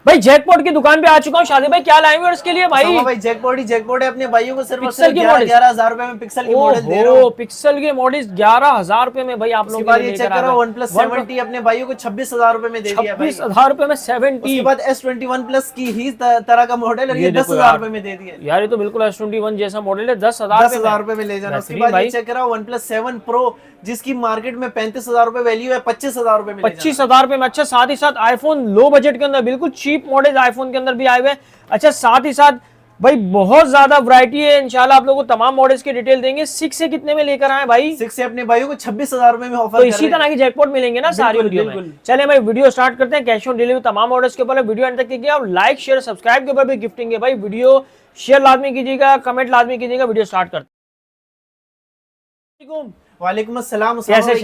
भाई जैकपॉट की दुकान पे आ चुका हूँ शादी भाई, क्या लाएंगे और इसके लिए भाई जैकपॉट है अपने भाइयों को सिर्फ पिक्सल के 11,000 रुपए में पिक्सल के मॉडल दे रहा हूँ। पिक्सल के मॉडल 11,000 रुपए में भाई आप लोगों के लिए चेक करो OnePlus 70 अपने भाइयों को 26,000 रुपए में दे दिया भाई। 26,000 रुपए में 70। उसके बाद S21 प्लस की ही तरह का मॉडल और ये 10,000 रुपए में दे दिया यार, ये तो बिल्कुल S21 जैसा मॉडल है, 10,000 रुपए में ले जाना। उसके बाद ये चेक करो OnePlus 7 Pro जिसकी मार्केट में 35,000 रुपए वैल्यू है, 25,000 रुपए में 25,000 रुपए में। अच्छा, साथ ही साथ आईफोन लो बजट के अंदर बिल्कुल चीप मॉडल आईफोन के अंदर भी आए हुए हैं। अच्छा, साथ ही साथ भाई बहुत ज्यादा वैरायटी है, इंशाल्लाह आप लोगों को तमाम मॉडल्स की डिटेल देंगे। 6 से कितने में लेकर आए भाई? 6 से अपने भाइयों को 26,000 रुपए में ऑफर। तो इसी तरह की जैकपॉट मिलेंगे ना सारी वीडियो में। चले भाई वीडियो स्टार्ट करते हैं। कैश ऑन डिलीवरी तमाम ऑर्डर्स के ऊपर वीडियो एंड तक कीजिएगा और लाइक शेयर सब्सक्राइब के ऊपर भी गिफ्टिंग है भाई। वीडियो शेयर लाजमी कीजिएगा, कमेंट लाजमी कीजिएगा। वीडियो स्टार्ट करते हैं। वालेकुम अस्सलाम। कैसे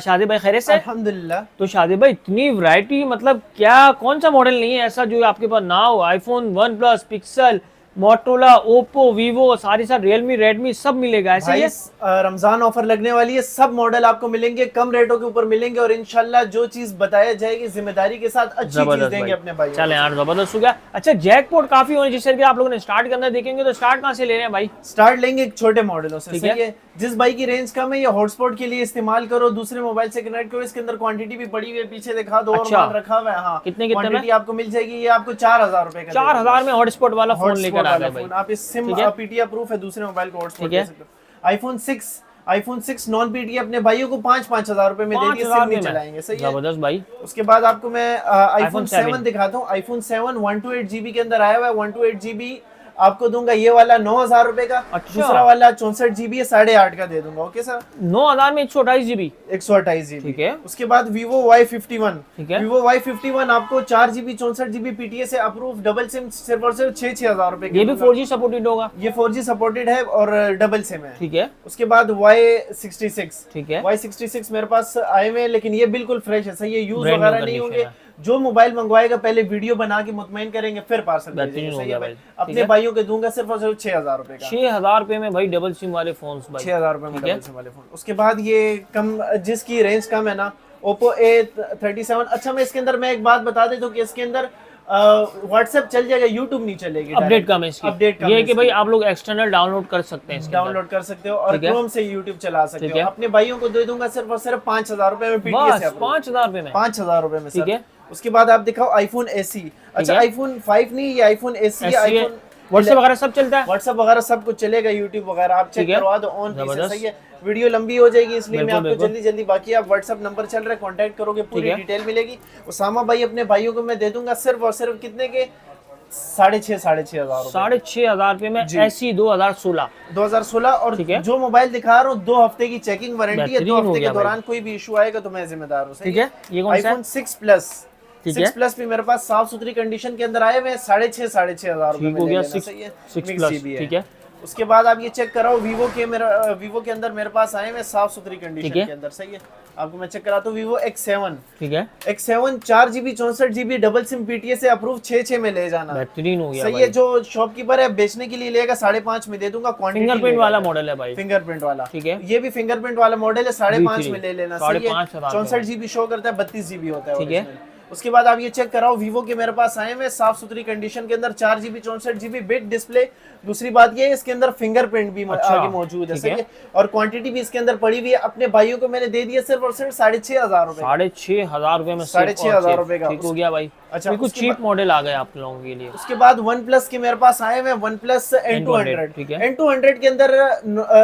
शादी भाई, खैरियत से? अल्हम्दुलिल्लाह। तो शादी भाई इतनी वैरायटी, मतलब क्या कौन सा मॉडल नहीं है ऐसा जो आपके पास ना हो? IPhone, OnePlus, pixel, Motorola, Oppo, Vivo, सारी साथ रियलमी, रेडमी सब मिलेगा ऐसे ही। रमजान ऑफर लगने वाली है, सब मॉडल आपको मिलेंगे, कम रेटों के ऊपर मिलेंगे और इंशाल्लाह जो चीज बताया जाएगी जिम्मेदारी के साथ अच्छी चीज देंगे अपने भाई। चले यार, जबरदस्त हो गया। अच्छा, जैकपॉट काफी होने जिस तरीके आप लोगों ने स्टार्ट करना देखेंगे, तो स्टार्ट कहाँ से ले रहे हैं भाई? स्टार्ट लेंगे एक छोटे मॉडलों से, सही है। जिस भाई की रेंज कम है ये हॉटस्पॉट के लिए इस्तेमाल करो, दूसरे मोबाइल से कनेक्ट करो। इसके अंदर क्वांटिटी भी पड़ी हुई है, पीछे दिखा दो। अच्छा, और रखा हुआ है। हाँ, कितने क्वांटिटी आपको मिल जाएगी। ये आपको 4,000 रुपए का, 4,000 में हॉटस्पॉट वाला फोन लेकर आ गए भाई। आप इस सिम पीटीआई प्रूफ है, दूसरे मोबाइल को हॉटस्पॉट दे सकते हो। आईफोन 6 नॉन पीटीआई अपने भाइयों को 5,000 रुपए में दे दिए, सिम नहीं चलाएंगे, सही है। जबरदस्त भाई। उसके बाद आपको मैं आईफोन 7 दिखाता हूँ। आईफोन 7 128GB के अंदर आया हुआ है। 128GB आपको दूंगा ये वाला 9,000 रुपए का। अच्छा। दूसरा वाला 64GB है, 8.5 का दे दूंगा। ओके सर, 9,000 में 128GB। 128GB, ठीक है। उसके बाद Vivo Y51, ठीक है। Vivo Y51 आपको 4GB 64GB PTA से अप्रूव, डबल सिम सिर्फ और सिर्फ 6,000 रुपए। ये भी 4G सपोर्टेड होगा? ये 4G सपोर्टेड है और डबल सिम है। ठीक है। उसके बाद Y66, ठीक है। Y66 मेरे पास आए हुए, लेकिन ये बिल्कुल फ्रेश है, सही है, यूज वगैरह नहीं होंगे। जो मोबाइल मंगवाएगा पहले वीडियो बना के मुतमईन करेंगे, फिर पार्सल भेजेंगे। अपने भाइयों के दूंगा सिर्फ और सिर्फ 6,000 रुपए का। 6,000 रुपए में भाई डबल सिम वाले फोन, 6,000 रुपए में डबल सिम वाले फोन। उसके बाद ये कम, जिसकी रेंज कम है ना, Oppo A37। अच्छा, मैं इसके अंदर मैं एक बात बता देता हूँ कि इसके अंदर व्हाट्सएप चल जाएगा, यूट्यूब नहीं चलेगी। अपडेट कम है इसकी। अपडेट ये है कि भाई आप लोग एक्सटर्नल डाउनलोड कर सकते हैं, डाउनलोड कर सकते हो और क्रोम से यूट्यूब चला सकते हो। अपने भाइयों को दे दूंगा सिर्फ और सिर्फ 5,000 रुपए में पीटीए से। 5,000 रुपए में, 5,000 रुपए में, ठीक है। उसके बाद आप दिखाओ आईफोन SE। अच्छा, आईफोन 5 नहीं, ये आईफोन SE। आईफोन व्हाट्सएप वगैरह सब चलता है, व्हाट्सएप वगैरह सब कुछ चलेगा, यूट्यूब वगैरह आप चेक करवा दो ऑन पीस, सही है। वीडियो लंबी हो जाएगी इसलिए मैं आपको जल्दी जल्दी, बाकी आप व्हाट्सएप नंबर चल रहा है, कांटेक्ट करोगे, पूरी डिटेल मिलेगी। उसामा भाई अपने भाइयों को मैं दे दूंगा सिर्फ और सिर्फ कितने के? 6,500 रुपए में। SE 2016 और जो मोबाइल दिखा रहा हूँ 2 हफ्ते की चेकिंग वारंटी है। 2 हफ्ते के दौरान कोई भी इशू आएगा तो मैं जिम्मेदार हूँ, ठीक है। आईफोन 6 प्लस, 6 प्लस भी मेरे पास साफ सुथरी कंडीशन के अंदर आए हुए हैं, 6,500 रुपए में, सही है। 6 प्लस, ठीक है। उसके बाद आप ये चेक कराओ वीवो के अंदर मेरे पास आए हुए साफ सुथरी कंडीशन के अंदर, सही है। आपको मैं चेक कराता हूँ Vivo X7, ठीक है। X7 4GB 64GB double SIM PTA से अप्रूव, 6 में ले जाना, बेहतरीन हो गया, सही है। जो शॉपकीपर है बेचने के लिए लेगा 5.5 में दे दूंगा। फिंगरप्रिंट वाला मॉडल है भाई, फिंगरप्रिंट वाला, ठीक है। ये भी फिंगरप्रिंट वाला मॉडल है, 5.5 में ले लेना, सही है। 64GB शो करता है, 32GB होता है, ठीक है। उसके बाद आप ये चेक कराओ Vivo के मेरे पास आए हुए साफ सुथरी कंडीशन के अंदर 4GB 64GB बिग डिस्प्ले। दूसरी बात ये है इसके अंदर फिंगरप्रिंट भी आगे मौजूद है, सही है। और क्वांटिटी भी इसके अंदर पड़ी हुई है। अपने भाइयों को मैंने दे दिया सिर्फ और सिर्फ 6,500 रुपए। 6,500 रुपए में, 6,500 रुपए का, ठीक हो गया भाई। अच्छा, बिल्कुल चीप मॉडल आ गए आप लोगों के लिए। उसके बाद OnePlus के मेरे पास आए हुए OnePlus N200, ठीक है। N200 के अंदर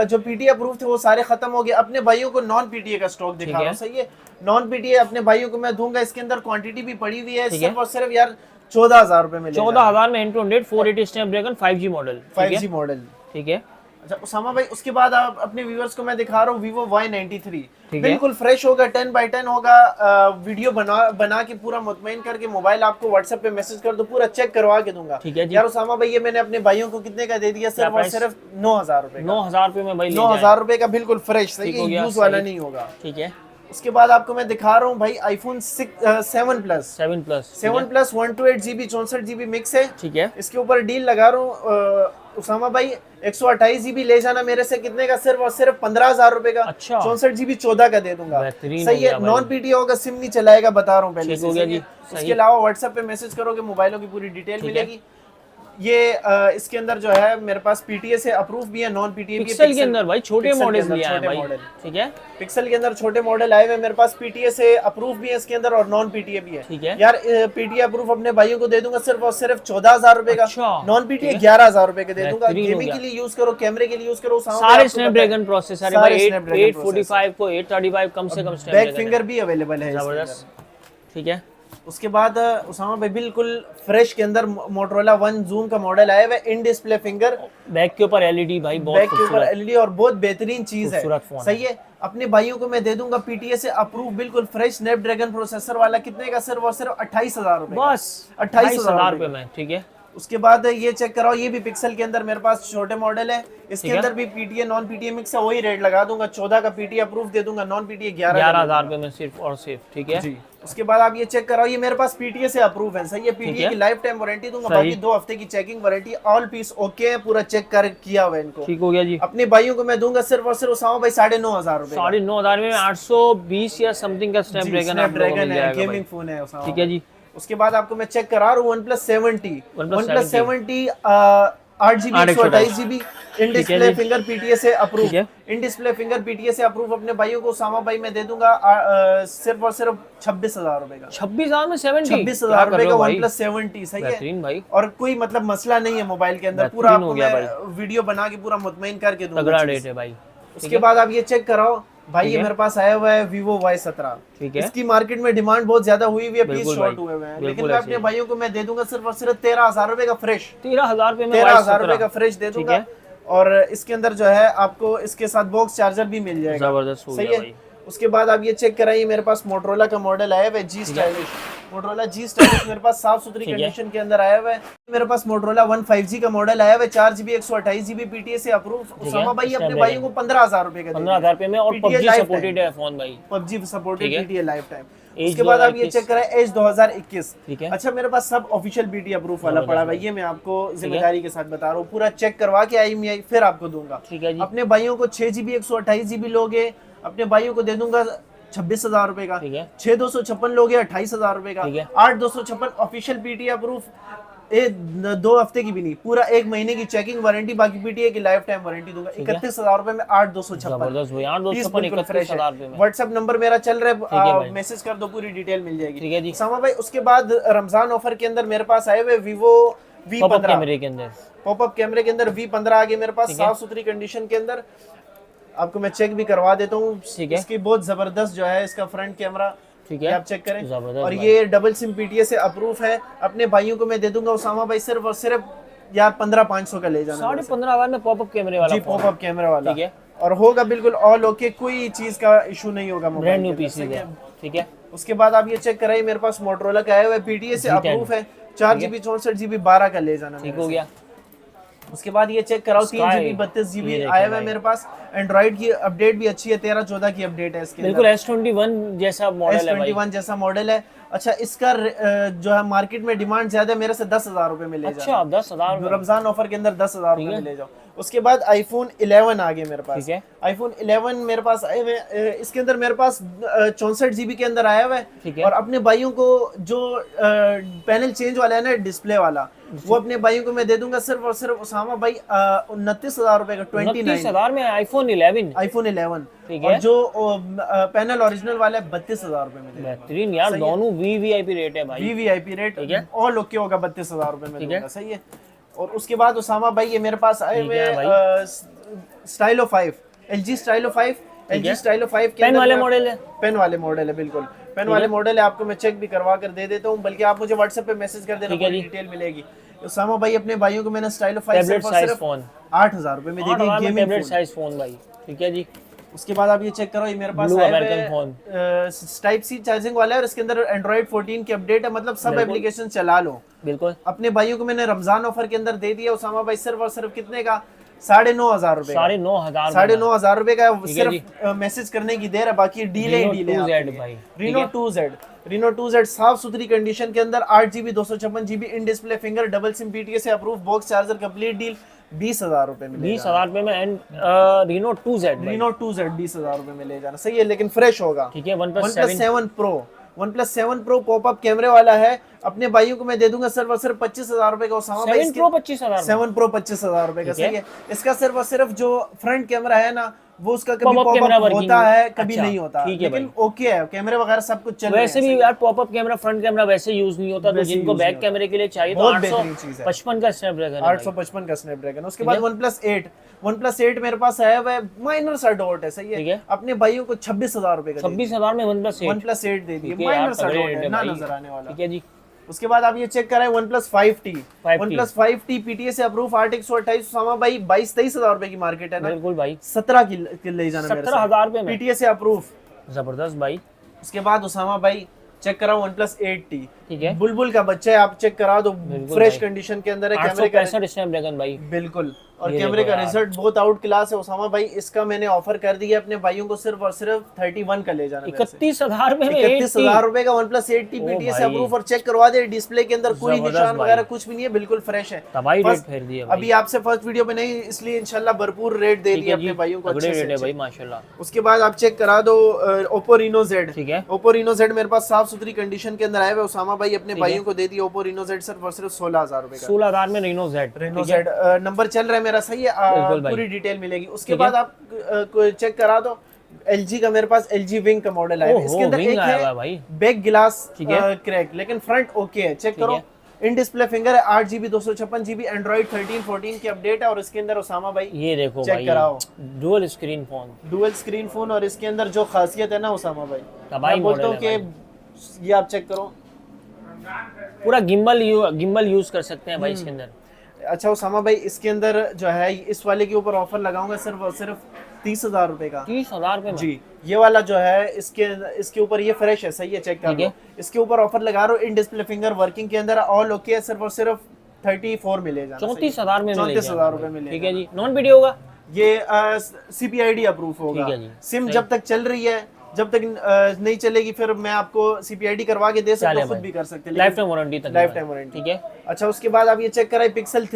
जो PTA अप्रूव थे वो सारे खत्म हो गए। अपने भाइयों को नॉन PTA का स्टॉक दिखा रहा हूं, सही है। नॉन PTA अपने भाइयों को मैं दूंगा, इसके अंदर क्वांटिटी भी पड़ी हुई है, सिर्फ और सिर्फ यार 14,000 रुपए में। 14,000 में N200 480 Snapdragon 5G model, 5G model, ठीक है। अच्छा उसामा भाई, उसके बाद आप अपने व्यूअर्स को मैं दिखा रहा हूँ Vivo Y93, बिल्कुल फ्रेश होगा, 10x10 होगा। वीडियो बना के पूरा मुतमईन करके मोबाइल आपको व्हाट्सएप पे मैसेज कर दो, पूरा चेक करवा के दूंगा, ठीक है यार। उसामा भाई ये मैंने अपने भाइयों को कितने का दे दिया? सिर्फ और सिर्फ 9,000 रुपए। 9,000 रुपए में भाई, 9,000 रुपए का बिल्कुल फ्रेश, सही है, यूज वाला नहीं होगा, ठीक है। उसके बाद आपको मैं दिखा रहा हूँ भाई iPhone 7 plus 128GB 64GB mix है। ठीक है, इसके ऊपर डील लगा रहा हूँ उसामा भाई, 128GB ले जाना मेरे से कितने का, सिर्फ और सिर्फ 15,000 रुपए का। अच्छा, 64GB 14 का दे दूंगा। सही है, नॉन पीटीओ होगा, सिम नहीं चलाएगा, बता रहा हूँ पहले से। हो गया जी। उसके अलावा व्हाट्सएप पे मैसेज करोगे, मोबाइलों की पूरी डिटेल मिलेगी। ये इसके अंदर जो है मेरे पास पीटीए से अप्रूव भी है, नॉन पीटीए भी है। पिक्सल के अंदर भाई छोटे मॉडल लिया है भाई। ठीक है, पिक्सल के अंदर छोटे मॉडल आए हुए मेरे पास, पीटीए से अप्रूव भी है इसके अंदर और नॉन पीटीए भी है। ठीक है यार, पीटीए अप्रूव अपने भाइयों को दे दूंगा सिर्फ और सिर्फ 14,000 रुपए का। नॉन पीटीए 11,000 रुपए के दे दूंगा। गेमिंग के लिए यूज करो, कैमरे के लिए यूज करो, सारे स्नैपड्रैगन प्रोसेसर है भाई। 845 को 835 कम से कम बैक फिंगर भी अवेलेबल है। जबरदस्त। ठीक है, उसके बाद उसामा भाई बिल्कुल फ्रेश के अंदर मोटरोला 1 जूम का मॉडल आया हुआ है, इन डिस्प्ले फिंगर, बैक के ऊपर एलईडी भाई, बहुत बैक के ऊपर एलईडी और बहुत बेहतरीन चीज है। सही है, अपने भाइयों को मैं दे दूंगा पीटीए से अप्रूव बिल्कुल फ्रेश स्नैपड्रैगन प्रोसेसर वाला। कितने का, सिर्फ और सिर्फ 28,000 रुपए, बस 28,000 रुपए में। ठीक है, उसके बाद ये चेक कराओ, ये भी पिक्सल के अंदर मेरे पास छोटे मॉडल है। इसके अंदर भी पीटीए नॉन पीटीए मिक्स है, वही रेट लगा दूंगा। 14 का पीटीए अप्रूव दे दूंगा, नॉन पीटीए 11,000 रुपए में सिर्फ और सिर्फ। ठीक है जी। उसके बाद आप ये चेक कराओ, ये मेरे पास पीटीए से अप्रूव है। सही है, पीटीए की लाइफ टाइम वारंटी दूंगा, बाकी 2 हफ्ते की checking warranty. All piece okay है, पूरा चेक कर किया हुआ है इनको। ठीक हो गया जी। अपने भाइयों को मैं दूंगा सिर्फ और सिर्फ उसामा भाई 9,500 रुपए। 9,500 में 820 या समथिंग का स्नैपड्रैगन है, गेमिंग फोन है उसामा। ठीक है जी। उसके बाद आपको मैं चेक करा रहा हूँ OnePlus 70 8GB 128GB in display finger PTA से approve. In display finger PTA से अप्रूव अपने भाइयों को उसामा भाई मैं दे दूंगा सिर्फ और सिर्फ 26,000 रुपए का। 26,000 में 70, 26,000 रुपए का OnePlus 70। सही है भाई, और कोई मतलब मसला नहीं है मोबाइल के अंदर। पूरा आपको मैं वीडियो बना के पूरा मुतमईन करके दूंगा। तगड़ा रेट है भाई। उसके बाद आप ये चेक कराओ भाई, ये मेरे पास आया हुआ है Vivo Y17। ठीक है, इसकी मार्केट में डिमांड बहुत ज्यादा हुई हुई है, पीस शॉर्ट हुए हुए हैं, लेकिन मैं अपने भाइयों को मैं दे दूंगा सिर्फ और सिर्फ 13,000 रुपए का फ्रेश। 13,000 रुपए में 13,000 रुपए का फ्रेश दे दूंगा। और इसके अंदर जो है आपको इसके साथ बॉक्स चार्जर भी मिल जाएगा। जबरदस्त। सही है। उसके बाद आप ये चेक कराइए, मेरे पास मोटरोला का मॉडल आया हुआ है जी स्टाइलिश। मोटरोला जी स्टाइलिश मेरे पास साफ सुथरी कंडीशन के अंदर आया हुआ है। मेरे पास मोटरोला 1 5G का मॉडल आया हुआ है, 4GB 128GB पीटीए से अप्रूव। उसामा भाई अपने भाइयों को 15,000 रुपए का, 15,000 रुपए में, और PUBG सपोर्टेड है फोन भाई, PUBG supported PTA life time. उसके बाद आप ये चेक करें एज 2021। अच्छा, मेरे पास सब ऑफिशियल पीटीए अप्रूव वाला पड़ा है, ये मैं आपको जिम्मेदारी के साथ बता रहा हूँ। पूरा चेक करवा के IMEI फिर आपको दूंगा। अपने भाइयों को 6GB 128GB लोगे, अपने भाइयों को दे दूंगा 26,000 रुपए का। 6,256 लोगे 28,000 रुपए का। 8,256 ऑफिशियल पीटीए अप्रूव, 2 हफ्ते की भी नहीं, पूरा 1 महीने की चेकिंग वारंटी, बाकी पीटीए की लाइफ टाइम वारंटी दूंगा। 31,000 रुपए में 8,256। व्हाट्सएप नंबर मेरा चल रहा है, मैसेज कर दो, पूरी डिटेल मिल जाएगी। सामा भाई, उसके बाद रमजान ऑफर के अंदर मेरे पास आए हुए Vivo V15 पॉपअप कैमरे के अंदर V15 आ गए मेरे पास, साफ सुथरी कंडीशन के अंदर। आपको मैं चेक भी करवा देता हूँ, इसकी बहुत जबरदस्त जो है इसका फ्रंट कैमरा। ठीक है, आप चेक करें। और ये डबल सिम पीटीए से अप्रूव है। अपने भाइयों को मैं दे दूंगा उसामा भाई सिर्फ और सिर्फ यार 15,500 का ले जाना। 15,500 में पॉपअप कैमरे वाला। जी, पॉपअप कैमरा वाला। ठीक है, और होगा बिल्कुल ऑल ओके, कोई चीज का इशू नहीं होगा। ब्रांड न्यू पीसी है। ठीक है, उसके बाद आप ये चेक कराइए, मेरे पास मोटरोला का आया हुआ है, पीटीए से अप्रूव है, 4GB 64GB 12 का ले जाना। ठीक हो गया। उसके बाद ये चेक कराओ, 3GB 32GB आया हुआ है मेरे पास। एंड्रॉइड की अपडेट भी अच्छी है, 13-14 की अपडेट है इसके। बिल्कुल S21 जैसा मॉडल है भाई। S21 जैसा मॉडल है। अच्छा, इसका जो है मार्केट में डिमांड ज्यादा है, मेरे से 10,000 रुपए में ले जाओ। अच्छा, 10,000 रमजान ऑफर के अंदर 10,000 रुपए में ले जाओ। उसके बाद iPhone 11 आ गया मेरे पास। iPhone 11 मेरे पास आए हुए, इसके अंदर मेरे पास 64GB के अंदर आया हुआ है। और अपने भाइयों को जो पैनल चेंज वाला है ना, डिस्प्ले वाला, वो अपने भाइयों को मैं दे दूंगा सिर्फ और सिर्फ उसामा भाई 29,000 रुपए का। 29,000 में iPhone 11। और जो पैनल ओरिजिनल वाला है 32,000 रुपए में। बेहतरीन यार, दोनों VVIP रेट है भाई। VVIP रेट ऑल ओके होगा, 32,000 रुपए में दूंगा। सही है। और उसके बाद उसामा भाई ये मेरे पास आए हुए स्टाइलो 5, LG स्टाइलो 5। LG स्टाइलो 5 के पेन वाले मॉडल है। पेन वाले मॉडल है, बिल्कुल पेन वाले मॉडल है। आपको मैं चेक भी करवा कर दे देता हूँ, बल्कि आप मुझे व्हाट्सएप पे मैसेज कर देना, पूरी डिटेल मिलेगी। उसामा भाई अपने भाइयों को मैंने स्टाइलो 5 सिर्फ 8,000 रुपए में दे दिया, गेमिंग टैबलेट साइज फोन भाई। ठीक है जी। उसके बाद आप ये चेक करो, ये मेरे पास टाइप सी चार्जिंग वाला है, और इसके अंदर एंड्रॉइड 14 की अपडेट है, मतलब सब एप्लीकेशन चला लो। बिल्कुल। अपने भाइयों को मैंने रमजान ऑफर के अंदर दे दिया उसामा भाई सिर्फ और सिर्फ कितने का, 9,500 रुपए, 9,500, 9,500 रुपए का सिर्फ मैसेज करने की देर है, बाकी डील है डील है। Reno 2Z, Reno 2Z साफ सुथरी कंडीशन के अंदर 8GB 256GB इन display finger double SIM PTA से approve box charger complete deal 20,000 रुपए में, 20,000 रुपए में। And Reno 2Z, Reno 2Z 20,000 रुपए में ले जाना, सही है, लेकिन फ्रेश होगा। ठीक है। OnePlus 7 Pro पॉपअप कैमरे वाला है, अपने भाइयों को मैं दे दूंगा सिर्फ और सिर्फ 25,000 रुपए का। उसामा भाई 7 Pro 25,000, 7 Pro 25,000 रुपए का, सही है। इसका सिर्फ और सिर्फ जो फ्रंट कैमरा है ना, वो उसका कभी Pop-up कैमरा पॉपअप working होता है, कभी अच्छा, नहीं होता, ठीक है लेकिन ओके है, कैमरे वगैरह सब कुछ चल रहा है। वैसे भी यार पॉपअप कैमरा फ्रंट कैमरा वैसे यूज नहीं होता, तो जिनको बैक कैमरे के लिए चाहिए तो बहुत बेहतरीन चीज है। 855 का स्नैपड्रैगन, 855 का स्नैपड्रैगन। उसके बाद OnePlus 8 मेरे पास है, वह माइनर सा डॉट है, सही है। अपने भाइयों को 26,000 रुपए का, 26,000 में OnePlus 8 दे दिए, माइनर सा डॉट है, ना नजर आने वाला। ठीक है जी। उसके बाद आप ये चेक कराएं OnePlus 5T, OnePlus 5T PTA से अप्रूव 8/128, उसामा भाई 22-23,000 रुपए की मार्केट है ना, बिल्कुल भाई, 17 की ले जाना, 17,000 रुपए में PTA से अप्रूव, जबरदस्त भाई। उसके बाद उसामा भाई चेक कराओ OnePlus 8T, ठीक है, बुलबुल का बच्चा है, आप चेक करा दो, फ्रेश कंडीशन के अंदर है, कैमरे का 865 स्नैपड्रैगन भाई, बिल्कुल, और कैमरे का रिजल्ट बहुत आउट क्लास है। उसामा भाई इसका मैंने ऑफर कर दिया अपने भाइयों को, सिर्फ और सिर्फ 31 का ले जाना, 31,000 में 31,000 रुपए का OnePlus 8T PTA से अप्रूव, और चेक करवा दे, डिस्प्ले के अंदर कोई निशान वगैरह कुछ भी नहीं है, बिल्कुल फ्रेश है। तबाही रेट फेर दिया भाई, अभी आपसे फर्स्ट वीडियो पे नहीं, इसलिए इंशाल्लाह भरपूर रेट दे दिए अपने भाइयों को, अच्छे रेट है भाई माशाल्लाह। उसके बाद आप चेक करा दो Oppo Reno Z, ठीक है, Oppo Reno Z मेरे पास साफ सुथरी कंडीशन के अंदर आए हुए, उसामा भाई अपने भाइयों को दे दिया Oppo Reno Z सिर्फ और सिर्फ 16,000 रुपए का, 16,000 में Reno Z नंबर चल रहा है मेरा, सही है, पूरी डिटेल मिलेगी। उसके बाद आप चेक करा दो LG का, मेरे पास LG Wing का मॉडल है, इसके अंदर एक है बैक गिलास क्रैक, लेकिन फ्रंट ओके है, चेक करो, इन डिस्प्ले फिंगर है, 8GB 256GB एंड्रॉइड 13-14 की अपडेट है, और इसके अंदर उसामा भाई ये देखो चेक कराओ, डुअल स्क्रीन फोन, और इसके अंदर जो खासियत है ना उसामा भाई, मैं बोलता हूँ कि ये आप चेक करो, पूरा गिम्बल यूज कर सकते हैं भाई इसके अंदर। अच्छा उसामा भाई इसके अंदर जो है, इस वाले के ऊपर ऑफर लगाऊंगा सिर्फ और सिर्फ 30,000 रुपए का, 30,000 रुपए में जी। ये वाला जो है इसके ऊपर ये फ्रेश है, सही है, चेक कर लो, इसके ऊपर ऑफर लगा रहा हूँ, इन डिस्प्ले फिंगर वर्किंग के अंदर ऑल ओके है, सिर्फ और सिर्फ 34 में ले जाना, 34,000 में, 34,000 रुपए में, ठीक है जी। नॉन वीडियो होगा, ये CPID अप्रूव होगा, सिम जब तक चल रही है, जब तक नहीं चलेगी फिर मैं आपको CPID करवा के दे सकता हूं, खुद भी कर सकते हैं, लाइफ टाइम वारंटी तक, लाइफ टाइम वारंटी, ठीक है। अच्छा उसके बाद आप ये चेक कराए Pixel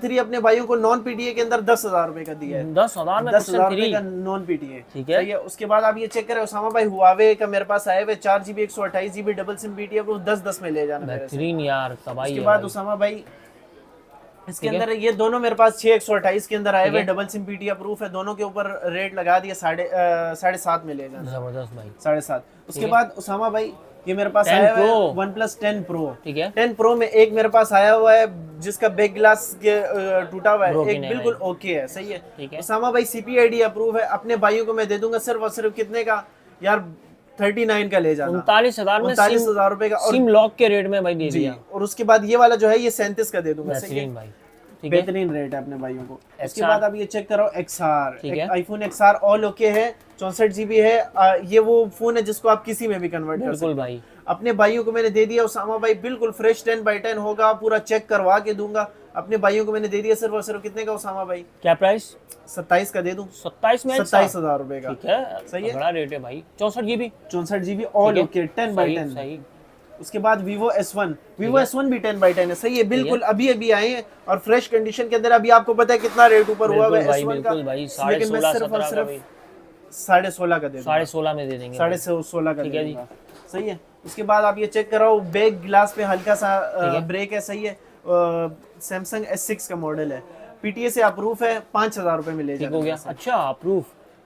3 अपने भाइयों को नॉन PTA के अंदर 10,000 रुपए का दिया है, 10,000 में 10,000 रुपए का नॉन PTA, ठीक है। उसके बाद आप ये चेक करें उसामा भाई, हुआवे का मेरे पास आए हुए 4GB 128GB double SIM PTA को 10-10 में ले जाना, बेहतरीन यार, तबाही। उसके बाद उसामा भाई इसके अंदर ये दोनों मेरे पास 6/128 के अंदर आए हुए, डबल सिम PTA प्रूफ है, दोनों के ऊपर रेट लगा दिया 7.5 में ले जाना, जबरदस्त भाई, 7.5। उसके बाद उसामा भाई ये मेरे पास आया हुआ है OnePlus 10 Pro, ठीक है, 10 Pro में एक मेरे पास आया हुआ है जिसका बैक ग्लास टूटा हुआ है, एक बिल्कुल ओके है, सही है। उसामा भाई CPID अप्रूव है, अपने भाइयों को मैं दे दूंगा सिर्फ और सिर्फ कितने का यार, 39 का ले जाना, 39,000 रुपए का, और सिम लॉक के रेट में भाई दे दिया। और उसके बाद ये वाला जो है ये 37 का दे दूंगा, सही है भाई, बेहतरीन रेट है अपने भाइयों को। इसके बाद आप ये चेक करो XR, iPhone XR all okay है, 64GB है, ये वो फोन है जिसको आप किसी में भी कन्वर्ट कर सकते हो भाई। अपने भाइयों को मैंने दे दिया उसामा भाई, बिल्कुल फ्रेश 10/10 होगा, पूरा चेक करवा के दूंगा, अपने भाइयों को मैंने दे दिया सिर्फ और सिर्फ कितने का उसामा भाई, क्या प्राइस, 27 का दे दूं, 27,000 रुपए का, ठीक है, सही है, बड़ा रेट है भाई। 64GB ऑल ओके 10/10, सही। उसके बाद Vivo S1 भी 10/10 है, सही है, बिल्कुल अभी आए हैं और फ्रेश कंडीशन के अंदर। अभी आपको पता है कितना रेट ऊपर हुआ है S1 का, लेकिन मैं सिर्फ और सिर्फ 16.5 का दे दूंगा, 16.5 में दे देंगे, 16.5 का दे दूंगा, सही है। उसके बाद आप ये चेक कराओ, बैक ग्लास पे हल्का सा ब्रेक है, सही है, Samsung S6 का मॉडल है, PTA से अप्रूव है, 5,000 रुपए में ले जाना, अच्छा अप्रूव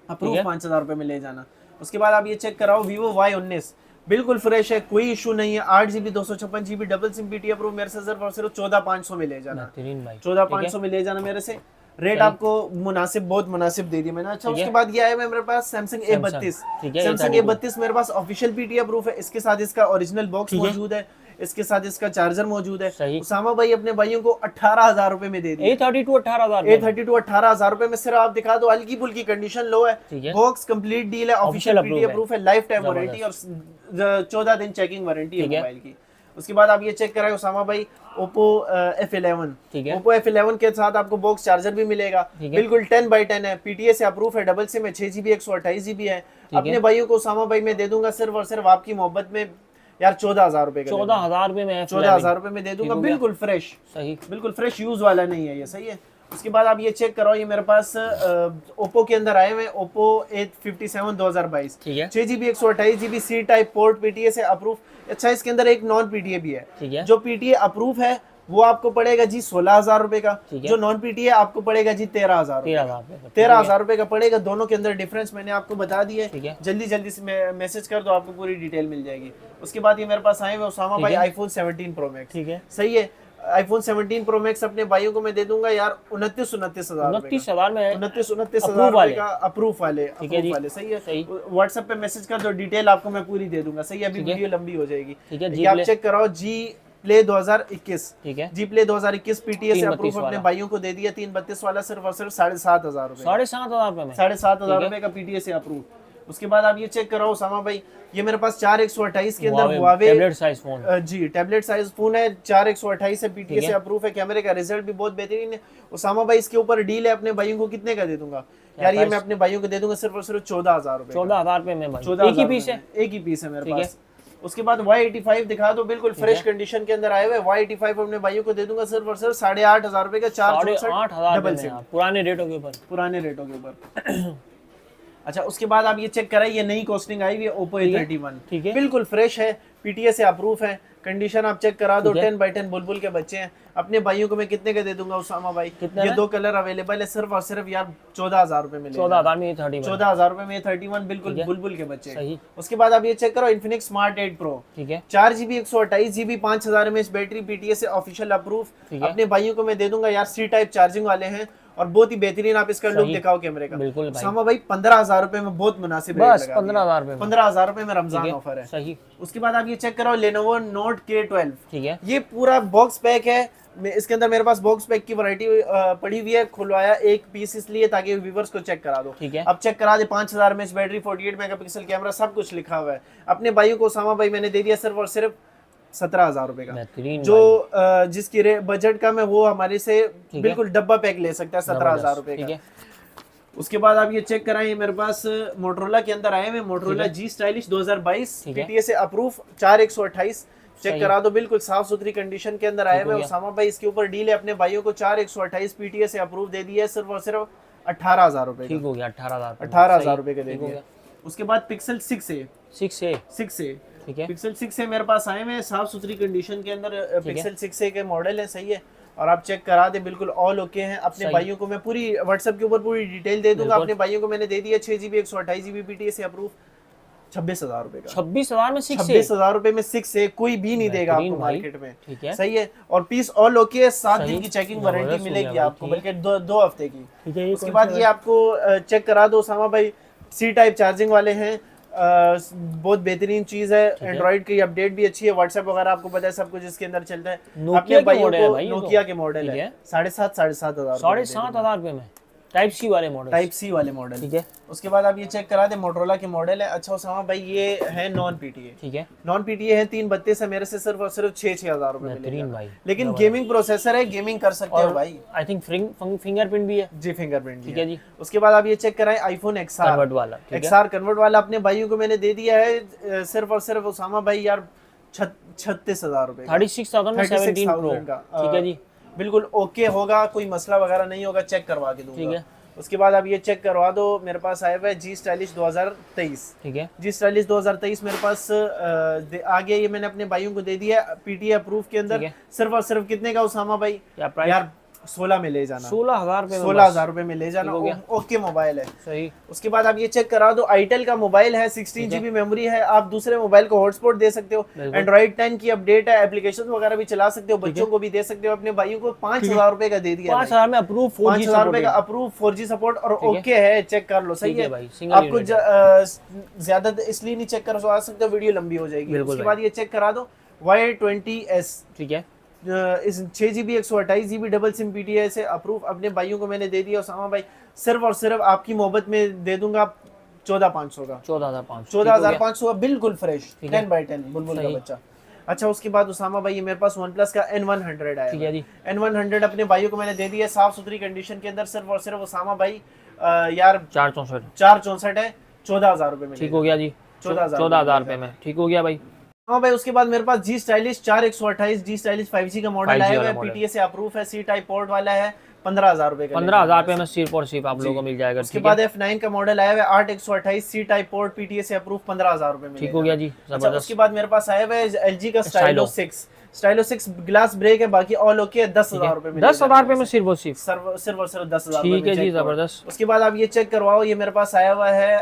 5,000 रुपए में ले जाना। उसके बाद आप ये चेक कराओ Vivo Y19, बिल्कुल फ्रेश है, कोई इशू नहीं है, 8GB 256GB double SIM PTA approve, मेरे से सिर्फ और सिर्फ 14,500 में ले जाना, 14,500 में ले जाना मेरे से, रेट आपको मुनासिब, बहुत मुनासिब दे दिया मैंने। अच्छा उसके बाद ये आया मेरे पास Samsung A32, Samsung A32 मेरे पास ऑफिशियल PTA अप्रूव है, इसके साथ इसका ओरिजिनल बॉक्स मौजूद है, इसके साथ इसका चार्जर मौजूद है। उसामा भाई अपने भाइयों को 18,000 रुपए में दे दिए, A32 18,000 रुपए में, सिर्फ आप दिखा दो, हल्की फुल्की कंडीशन लो है, बॉक्स कंप्लीट डील है, ऑफिशियल PTA अप्रूव है, लाइफ टाइम वारंटी और 14 दिन चेकिंग वारंटी है मोबाइल की। उसके बाद आप ये चेक कराए उसामा भाई ओप्पो F11, ठीक है। ओप्पो F11 के साथ आपको बॉक्स चार्जर भी मिलेगा, बिल्कुल 10x10 है, PTA से अप्रूव है, डबल सिम है, 6GB 128GB है। अपने भाइयों को उसामा भाई मैं दे दूंगा सिर्फ और सिर्फ आपकी मोहब्बत में यार 14,000 रुपए का, 14,000 रुपए में, 14,000 रुपए में दे दूंगा, बिल्कुल फ्रेश, सही, बिल्कुल फ्रेश यूज वाला नहीं है ये, सही है। उसके बाद आप ये चेक कराओ, ये मेरे पास ओप्पो के अंदर आए हुए ओप्पो A57 2022, ठीक है। 6GB 128GB C type port, PTA से अप्रूव। अच्छा इसके अंदर एक नॉन PTA भी है, ठीक है। जो PTA अप्रूव है वो आपको पड़ेगा जी 16,000 रुपए का, जो नॉन PTA आपको पड़ेगा जी 13,000 रुपए का पड़ेगा। दोनों के अंदर डिफरेंस मैंने आपको बता दिया है, जल्दी जल्दी से मैसेज कर दो, आपको पूरी डिटेल मिल जाएगी। उसके बाद ये मेरे पास आए हुए उसामा भाई iPhone 17 Pro Max, ठीक है, सही है। iPhone 17 Pro Max अपने भाइयों को मैं दे दूंगा यार 29,000 में, 29,000 रुपए का अप्रूव वाले, सही है। व्हाट्सएप पे मैसेज कर दो, डिटेल आपको मैं पूरी दे दूंगा, सही है। अभी वीडियो लंबी हो जाएगी, आप चेक कराओ। जी प्ले 2021, ठीक है, जी प्ले 2021 PTA से अप्रूव अपने भाइयों को दे दिया, 332 वाला सिर्फ और सिर्फ 7,500 रुपए, 7,500 रुपए का PTA से अप्रूव। उसके बाद आप ये चेक कराओ उसामा भाई, ये मेरे पास 4/128 के अंदर हुआवे टैबलेट साइज फोन, जी टैबलेट साइज फोन है, 4/128 है, PTA से अप्रूव है, कैमरे का रिजल्ट भी बहुत बेहतरीन है। उसामा भाई इसके ऊपर डील है, अपने भाइयों को कितने का दे दूंगा यार, ये मैं अपने भाइयों को दे दूंगा सिर्फ और सिर्फ 14,000 रुपए, 14,000 रुपए में, 14,000 एक ही पीस है, एक ही पीस है मेरे पास। उसके बाद Y85 दिखा दो, बिल्कुल फ्रेश कंडीशन के अंदर आए हुए Y85 अपने भाइयों को दे दूंगा सिर्फ और सिर्फ 8,500 रुपए का, 464 डबल सिम, पुराने रेटों के ऊपर, पुराने रेटों के ऊपर। अच्छा उसके बाद आप ये चेक कराइए, ये नई कॉस्टिंग आई हुई है Oppo A31, ठीक है, बिल्कुल फ्रेश है, PTA से अप्रूव है, कंडीशन आप चेक करा दो, 10x10 बुलबुल के बच्चे हैं। अपने भाइयों को मैं कितने का दे दूंगा उसामा भाई, ये दो कलर अवेलेबल है, सिर्फ और सिर्फ यार 14,000 रुपए में, 14,000 में 31, 14,000 रुपए में 31, बिल्कुल बुलबुल के बच्चे। उसके बाद आप ये चेक करो Infinix Smart 8 Pro, ठीक है, 4GB 128GB 5000 mAh battery, PTA से ऑफिशियल अप्रूव। अपने भाइयों को मैं दे दूंगा यार, C टाइप चार्जिंग वाले हैं और बहुत ही बेहतरीन। आप इसका लुक दिखाओ कैमरे का, बिल्कुल उसामा भाई 15,000 रुपए में बहुत मुनासिब, बस 15,000 रुपए में रमजान ऑफर है, सही। उसके बाद आप ये चेक करो Lenovo Note K12, ठीक है, ये पूरा बॉक्स पैक है, इसके अंदर मेरे पास बॉक्स पैक की वैरायटी पड़ी हुई है, खुलवाया एक पीस इसलिए ताकि व्यूअर्स को चेक करा दो, ठीक है। अब चेक करा दे, 5000 mAh बैटरी, 48 मेगापिक्सल कैमरा, सब कुछ लिखा हुआ है। अपने भाइयों को उसामा भाई मैंने दे दिया सिर्फ और सिर्फ 17,000 रुपए का, जो जिसकी बजट कम है वो हमारे से बिल्कुल डब्बा पैक ले सकता है 17,000 रुपए का। उसके बाद आप ये चेक कराएं, मेरे पास मोटरोला के अंदर आए हुए मोटरोला G Stylish 2022, PTA से अप्रूव, 4/128, चेक करा दो, बिल्कुल साफ सुथरी कंडीशन के अंदर आए हुए उसामा भाई। इसके ऊपर डील है, अपने भाइयों को 4/128 PTA से अप्रूव दे दिया है, सिर्फ और सिर्फ 18,000 रुपए, ठीक हो गया, 18,000 रुपए का दे दिया। उसके बाद Pixel 6a, ठीक है, Pixel 6a मेरे पास आए हुए साफ सुथरी कंडीशन के अंदर, Pixel 6a के मॉडल है, सही है, और आप चेक करा दे, बिल्कुल ऑल ओके हैं। अपने भाइयों को मैं पूरी व्हाट्सएप के ऊपर पूरी डिटेल दे दूंगा। अपने भाइयों को मैंने दे दिया 6GB 128GB PTA से अप्रूव, 26,000 रुपए का, 26,000 में 26,000 रुपए में 6a कोई भी नहीं देगा आपको मार्केट में, ठीक है, सही है। और पीस ऑल ओके है, 7 दिन की चेकिंग वारंटी मिलेगी आपको, बल्कि 2 हफ्ते की। उसके बाद ये आपको चेक करा दो उसामा भाई, C टाइप चार्जिंग वाले हैं, बहुत बेहतरीन चीज है, एंड्रॉइड की अपडेट भी अच्छी है, व्हाट्सएप वगैरह आपको पता है सब कुछ इसके अंदर चलता है। अपने भाइयों को नोकिया के मॉडल है, 7,500 रुपए में, टाइप सी वाले मॉडल, ठीक है। उसके बाद आप ये चेक करा दे, मोटरोला के मॉडल है। अच्छा उसामा भाई ये है नॉन PTA, ठीक है, नॉन PTA है, 332 है, मेरे से सिर्फ और सिर्फ 6,000 रुपए मिलेगा, लेकिन गेमिंग प्रोसेसर है, गेमिंग कर सकते हो भाई। आई थिंक फिंगरप्रिंट भी है, जी फिंगरप्रिंट, ठीक है जी। उसके बाद आप ये चेक कराएं iPhone XR कन्वर्ट वाला, अपने भाइयों को मैंने दे दिया है सिर्फ और सिर्फ उसामा भाई यार 36,000 रुपए, 36,000 का, ठीक है जी, बिल्कुल ओके होगा, कोई मसला वगैरह नहीं होगा, चेक करवा के दूंगा, ठीक है। उसके बाद आप ये चेक करवा दो, मेरे पास आया हुआ है G Stylish 2023, ठीक है, G Stylish 2023 मेरे पास आ गया, ये मैंने अपने भाइयों को दे दिया PTA अप्रूव के अंदर, सिर्फ और सिर्फ कितने का उसामा भाई यार 16 में ले जाना, 16,000 रुपए में ले जाना, ओके मोबाइल है, सही। उसके बाद आप ये चेक करा दो, आईटेल का मोबाइल है, 16GB मेमोरी है, आप दूसरे मोबाइल को हॉटस्पॉट दे सकते हो, एंड्रॉइड 10 की अपडेट है, एप्लीकेशन वगैरह भी चला सकते हो, बच्चों को भी दे सकते हो। अपने भाइयों को 5,000 रुपए का दे दिया, 5,000 में अप्रूव, 5,000 रुपए का अप्रूव 4G सपोर्ट और ओके है, चेक कर लो, सही है। आपको ज्यादा इसलिए नहीं चेक करवा सकते, वीडियो लंबी हो जाएगी। उसके बाद ये चेक करा दो Y20s, ठीक है, इस 6GB 128GB double SIM PTA से अप्रूव, अपने भाइयों को मैंने दे दिया उसामा भाई, सिर्फ और सिर्फ आपकी मोहब्बत में दे दूंगा 14,500 का, 14,500 का, बिल्कुल फ्रेश 10x10 बुलबुल का बच्चा। अच्छा उसके बाद उसामा भाई ये मेरे पास OnePlus का N100 आया। ठीक है जी। N100 अपने भाइयों को मैंने दे दिया साफ सुथरी कंडीशन के अंदर, सिर्फ और सिर्फ उसामा भाई यार 464 है, 14,000 रुपए में। ठीक हो गया जी, 14,000 रुपए में ठीक हो गया भाई। हाँ भाई उसके बाद मेरे पास G Stylish 4128 G Stylish 5G का मॉडल आया है, PTA से अप्रूव है, C टाइप पोर्ट वाला है, 15,000 रुपए का। 15,000 रुपए में सिर्फ और सिर्फ आप लोगों को मिल जाएगा। उसके बाद F9 का मॉडल आया है 8128 C टाइप पोर्ट, PTA से अप्रूव, 15,000 रुपए में। ठीक हो गया जी, जबरदस्त। उसके बाद मेरे पास आया है LG का स्टाइलो 6 ग्लास ब्रेक है, बाकी ऑल ओके है, 10,000 रुपए में। 10,000 रुपए में सिर्फ और सिर्फ सिर्फ और सिर्फ 10,000। ठीक है जी, जबरदस्त। उसके बाद आप ये चेक करवाओ, ये मेरे पास आया हुआ है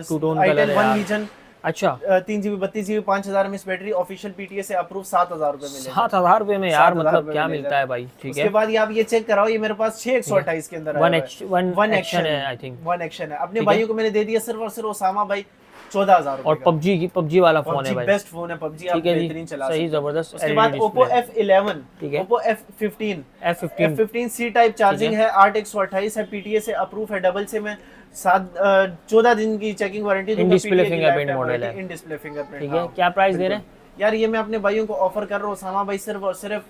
i10 1 वीजन। अच्छा 3GB 32GB 5000 mAh battery, official PTA से अप्रूव, 7,000 रुपए में। 7,000 रुपए में यार, मतलब क्या मिलता है भाई। ठीक है उसके बाद आप ये चेक कराओ, ये मेरे पास 6128 के अंदर वन एक्शन है, आई थिंक 1 एक्शन है। अपने भाइयों को मैंने दे दिया सिर्फ और सिर्फ उसामा भाई 14,000 और पबजी वाला फोन है भाई, बेस्ट फोन है पबजी, आप बेहतरीन चला सही जबरदस्त। उसके बाद Oppo F11, ठीक है, Oppo F15 C type charging है, 8128 है, PTA से अप्रूव है, डबल सिम है, 14 दिन की checking warranty, in display fingerprint model है, इन डिस्प्ले फिंगरप्रिंट। ठीक है, क्या प्राइस दे रहे हैं यार? ये मैं अपने भाइयों को ऑफर कर रहा हूँ उसामा भाई सिर्फ और सिर्फ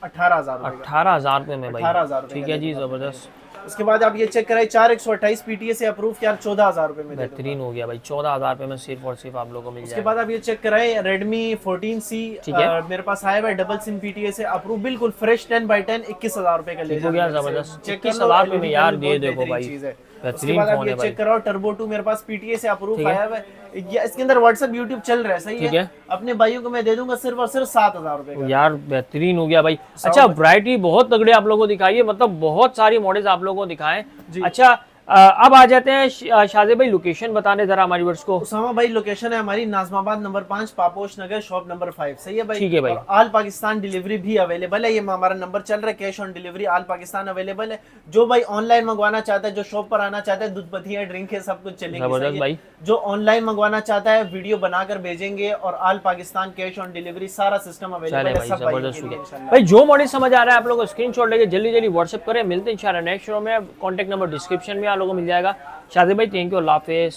18,000 रुपए में भाई। 18,000 रुपए, ठीक है जी, जबरदस्त। उसके बाद आप ये चेक कराए 4128 PTA से अप्रूव, यार 14,000 रुपए में बेहतरीन हो गया भाई, 14,000 रुपए में सिर्फ और सिर्फ आप लोगों को मिल जाएगा। उसके बाद आप ये चेक कराए Redmi 14C, ठीक है, मेरे पास आया है डबल सिम PTA से अप्रूव, बिल्कुल फ्रेश 10x10 21,000 रुपए का ले हो गया, जबरदस्त। 21,000 रुपए में यार, ये देखो भाई उसके बाद आप ये चेक कराओ टर्बो 2 मेरे पास PTA से अप्रूव आया है, इसके अंदर WhatsApp YouTube चल रहा है, सही है। अपने भाइयों को मैं दे दूंगा सिर्फ और सिर्फ 7,000 रुपए का। यार बेहतरीन हो गया भाई। अच्छा वैरायटी बहुत तगड़े आप लोगों को दिखाई है, मतलब बहुत सारी मॉडल्स आप लोगों को दिखाएं। अच्छा अब आ जाते हैं शाहजेब भाई, लोकेशन बताने जरा हमारी वर्ष को। उसामा भाई लोकेशन है हमारी नाजमाबाद नंबर 5 पापोश नगर शॉप नंबर 5, सही है भाई। ठीक है भाई। ऑल पाकिस्तान डिलीवरी भी अवेलेबल है, ये हमारा नंबर चल रहा है, cash on delivery all Pakistan available है। जो भाई ऑनलाइन मंगवाना चाहता है, जो शॉप पर आना चाहता है, दूध पथिया ड्रिंक है सब कुछ चलेगी भाई। जो ऑनलाइन मंगवाना चाहता है वीडियो बनाकर भेजेंगे, और all Pakistan cash on delivery सारा सिस्टम अवेलेबल है सब भाई। जो मॉडल समझ आ रहा है आप लोगों को स्क्रीनशॉट लेके जल्दी व्हाट्सएप करें। मिलते हैं इंशाल्लाह नेक्स्ट शो में, कॉन्टैक्ट नंबर डिस्क्रिप्शन में आप लोगों को मिल जाएगा। शाहजेब भाई थैंक यू, अल्लाह हाफिज़।